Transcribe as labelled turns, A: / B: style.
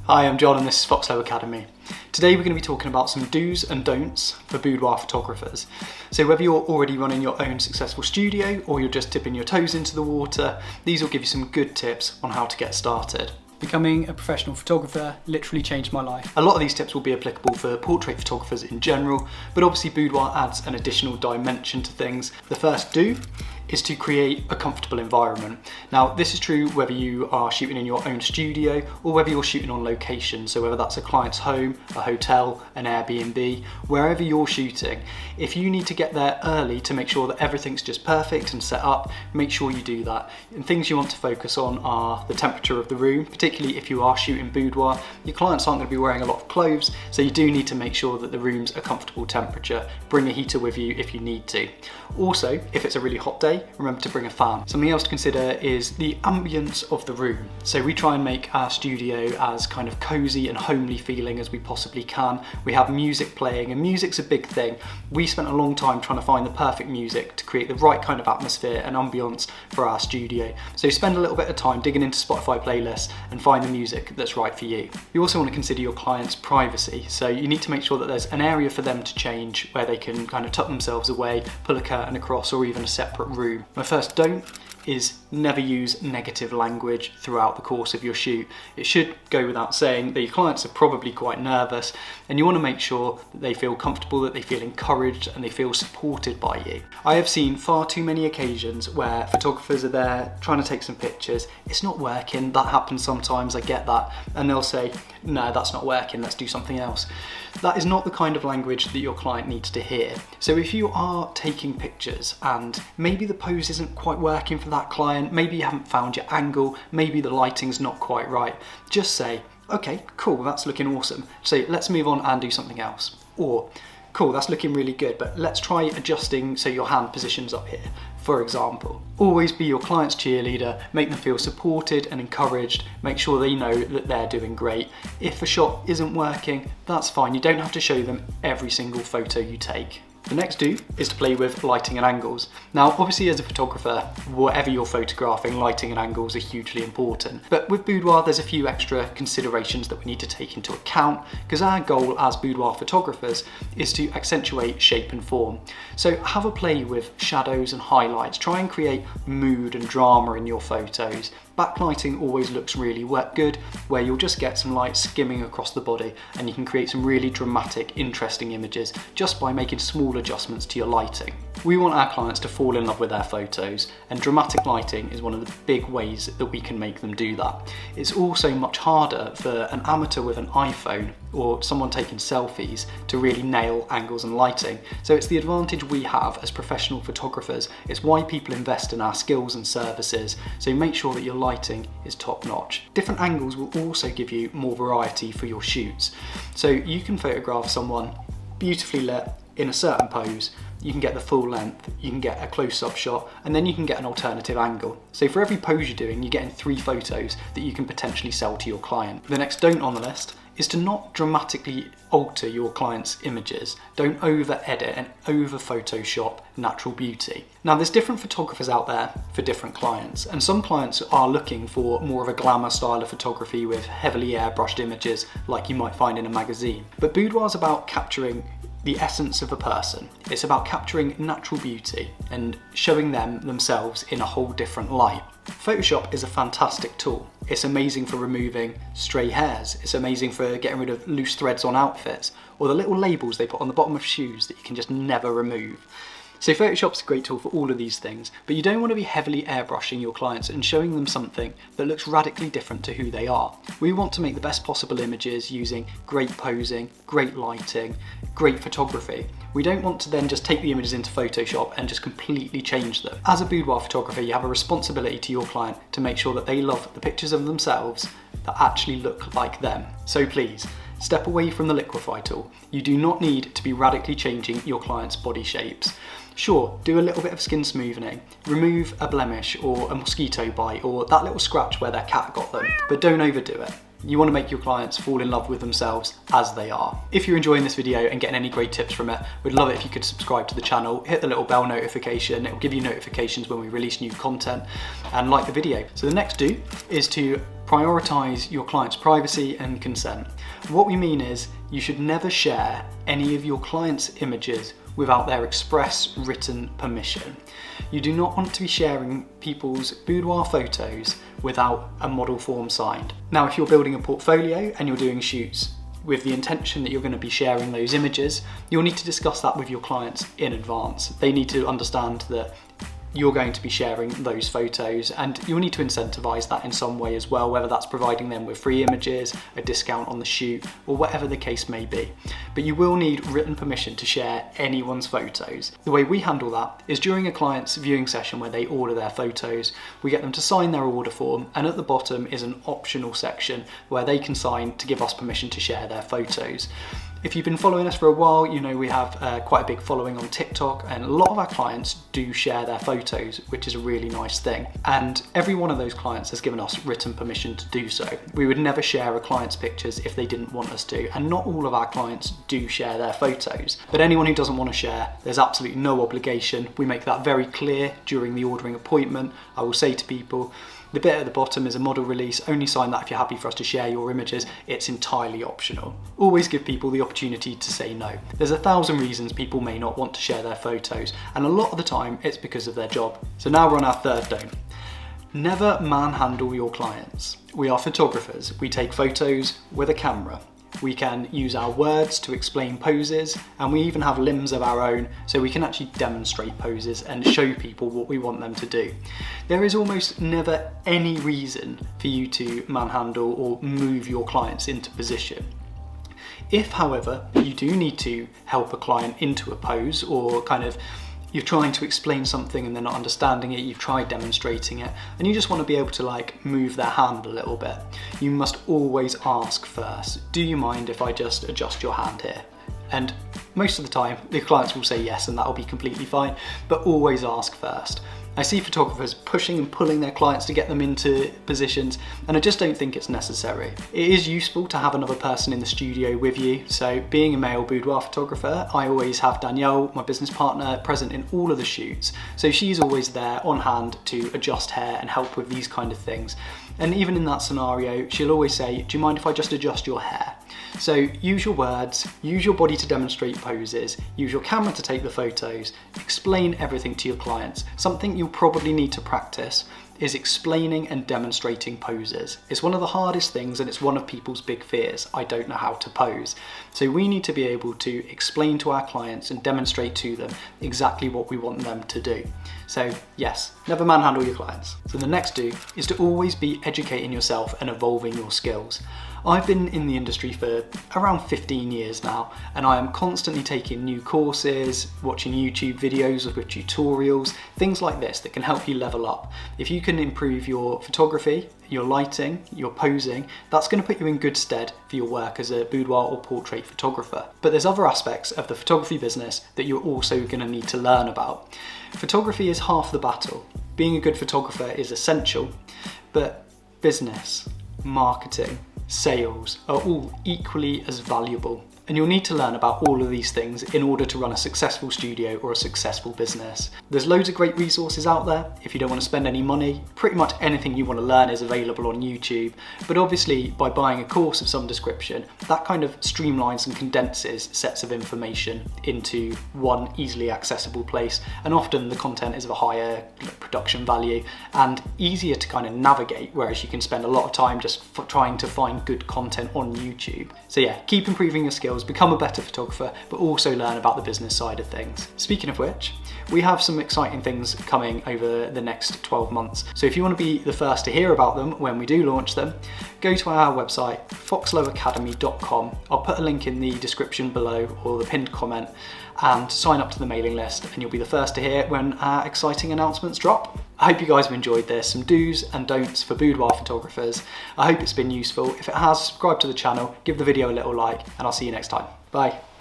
A: Hi, I'm John and this is Foxlow Academy. Today we're going to be talking about some do's and don'ts for boudoir photographers. So whether you're already running your own successful studio or you're just dipping your toes into the water, these will give you some good tips on how to get started.
B: Becoming a professional photographer literally changed my life.
A: A lot of these tips will be applicable for portrait photographers in general, but obviously boudoir adds an additional dimension to things. The first do is to create a comfortable environment. Now this is true whether you are shooting in your own studio or whether you're shooting on location, so whether that's a client's home, a hotel, an Airbnb, wherever you're shooting. If you need to get there early to make sure that everything's just perfect and set up, make sure you do that. And things you want to focus on are the temperature of the room, particularly if you are shooting boudoir. Your clients aren't going to be wearing a lot of clothes, so you do need to make sure that the room's a comfortable temperature. Bring a heater with you if you need to. Also, if it's a really hot day, remember to bring a fan. Something else to consider is the ambience of the room. So we try and make our studio as kind of cozy and homely feeling as we possibly can. We have music playing, and music's a big thing. We spent a long time trying to find the perfect music to create the right kind of atmosphere and ambience for our studio. So spend a little bit of time digging into Spotify playlists and find the music that's right for you. You also want to consider your client's privacy. So you need to make sure that there's an area for them to change where they can kind of tuck themselves away, pull a curtain across, or even a separate room. My first don't is never use negative language throughout the course of your shoot. It should go without saying that your clients are probably quite nervous, and you want to make sure that they feel comfortable, that they feel encouraged, and they feel supported by you. I have seen far too many occasions where photographers are there trying to take some pictures. It's not working. That happens sometimes, I get that. And they'll say, no, that's not working, let's do something else. That is not the kind of language that your client needs to hear. So if you are taking pictures and maybe the pose isn't quite working for that client, maybe you haven't found your angle, maybe the lighting's not quite right, just say, okay, cool, that's looking awesome. So let's move on and do something else. Or, cool, that's looking really good, but let's try adjusting so your hand position's up here, for example. Always be your client's cheerleader, make them feel supported and encouraged, make sure they know that they're doing great. If a shot isn't working, that's fine. You don't have to show them every single photo you take. The next do is to play with lighting and angles. Now, obviously as a photographer, whatever you're photographing, lighting and angles are hugely important. But with boudoir, there's a few extra considerations that we need to take into account, because our goal as boudoir photographers is to accentuate shape and form. So have a play with shadows and highlights. Try and create mood and drama in your photos. Backlighting always looks really good, where you'll just get some light skimming across the body and you can create some really dramatic, interesting images just by making small adjustments to your lighting. We want our clients to fall in love with their photos, and dramatic lighting is one of the big ways that we can make them do that. It's also much harder for an amateur with an iPhone or someone taking selfies to really nail angles and lighting. So it's the advantage we have as professional photographers. It's why people invest in our skills and services. So make sure that your lighting is top notch. Different angles will also give you more variety for your shoots. So you can photograph someone beautifully lit in a certain pose, you can get the full length, you can get a close-up shot, and then you can get an alternative angle. So for every pose you're doing, you're getting 3 photos that you can potentially sell to your client. The next don't on the list is to not dramatically alter your client's images. Don't over-edit and over-Photoshop natural beauty. Now there's different photographers out there for different clients, and some clients are looking for more of a glamour style of photography with heavily airbrushed images like you might find in a magazine. But boudoir is about capturing the essence of a person. It's about capturing natural beauty and showing them themselves in a whole different light. Photoshop is a fantastic tool. It's amazing for removing stray hairs. It's amazing for getting rid of loose threads on outfits, or the little labels they put on the bottom of shoes that you can just never remove. So Photoshop's a great tool for all of these things, but you don't want to be heavily airbrushing your clients and showing them something that looks radically different to who they are. We want to make the best possible images using great posing, great lighting, great photography. We don't want to then just take the images into Photoshop and just completely change them. As a boudoir photographer, you have a responsibility to your client to make sure that they love the pictures of themselves that actually look like them. So please, step away from the liquify tool. You do not need to be radically changing your client's body shapes. Sure, do a little bit of skin smoothing, remove a blemish or a mosquito bite or that little scratch where their cat got them, but don't overdo it. You want to make your clients fall in love with themselves as they are. If you're enjoying this video and getting any great tips from it, we'd love it if you could subscribe to the channel, hit the little bell notification, it will give you notifications when we release new content, and like the video. So the next do is to Prioritise your client's privacy and consent. What we mean is you should never share any of your client's images without their express written permission. You do not want to be sharing people's boudoir photos without a model form signed. Now, if you're building a portfolio and you're doing shoots with the intention that you're going to be sharing those images, you'll need to discuss that with your clients in advance. They need to understand that you're going to be sharing those photos, and you'll need to incentivize that in some way as well, whether that's providing them with free images, a discount on the shoot, or whatever the case may be. But you will need written permission to share anyone's photos. The way we handle that is during a client's viewing session where they order their photos, we get them to sign their order form, and at the bottom is an optional section where they can sign to give us permission to share their photos. If you've been following us for a while, you know we have quite a big following on TikTok, and a lot of our clients do share their photos, which is a really nice thing. And every one of those clients has given us written permission to do so. We would never share a client's pictures if they didn't want us to, and not all of our clients do share their photos. But anyone who doesn't want to share, there's absolutely no obligation. We make that very clear during the ordering appointment. I will say to people, the bit at the bottom is a model release, only sign that if you're happy for us to share your images. It's entirely optional. Always give people the opportunity to say no. There's 1,000 reasons people may not want to share their photos, and a lot of the time it's because of their job. So now we're on our third don't. Never manhandle your clients. We are photographers. We take photos with a camera. We can use our words to explain poses, and we even have limbs of our own so we can actually demonstrate poses and show people what we want them to do. There is almost never any reason for you to manhandle or move your clients into position. If, however, you do need to help a client into a pose, or kind of you're trying to explain something and they're not understanding it, you've tried demonstrating it, and you just want to be able to like move their hand a little bit, you must always ask first, do you mind if I just adjust your hand here? And most of the time, the clients will say yes, and that'll be completely fine, but always ask first. I see photographers pushing and pulling their clients to get them into positions, and I just don't think it's necessary. It is useful to have another person in the studio with you. So being a male boudoir photographer, I always have Danielle, my business partner, present in all of the shoots. So she's always there on hand to adjust hair and help with these kind of things. And even in that scenario, she'll always say, do you mind if I just adjust your hair? So use your words, use your body to demonstrate poses, use your camera to take the photos, explain everything to your clients. Something you'll probably need to practice is explaining and demonstrating poses. It's one of the hardest things, and it's one of people's big fears. I don't know how to pose. So we need to be able to explain to our clients and demonstrate to them exactly what we want them to do. So yes, never manhandle your clients. So the next do is to always be educating yourself and evolving your skills. I've been in the industry for around 15 years now, and I am constantly taking new courses, watching YouTube videos with tutorials, things like this that can help you level up. If you can improve your photography, your lighting, your posing, that's going to put you in good stead for your work as a boudoir or portrait photographer. But there's other aspects of the photography business that you're also going to need to learn about. Photography is half the battle. Being a good photographer is essential, but business, marketing, sales are all equally as valuable. And you'll need to learn about all of these things in order to run a successful studio or a successful business. There's loads of great resources out there. If you don't want to spend any money, pretty much anything you want to learn is available on YouTube. But obviously, by buying a course of some description, that kind of streamlines and condenses sets of information into one easily accessible place. And often the content is of a higher production value and easier to kind of navigate, whereas you can spend a lot of time just trying to find good content on YouTube. So yeah, keep improving your skills, become a better photographer, but also learn about the business side of things. Speaking of which, we have some exciting things coming over the next 12 months. So if you want to be the first to hear about them when we do launch them, go to our website, foxlowacademy.com. I'll put a link in the description below or the pinned comment, and sign up to the mailing list, and you'll be the first to hear when our exciting announcements drop. I hope you guys have enjoyed this, some do's and don'ts for boudoir photographers. I hope it's been useful. If it has, subscribe to the channel, give the video a little like, and I'll see you next time. Bye.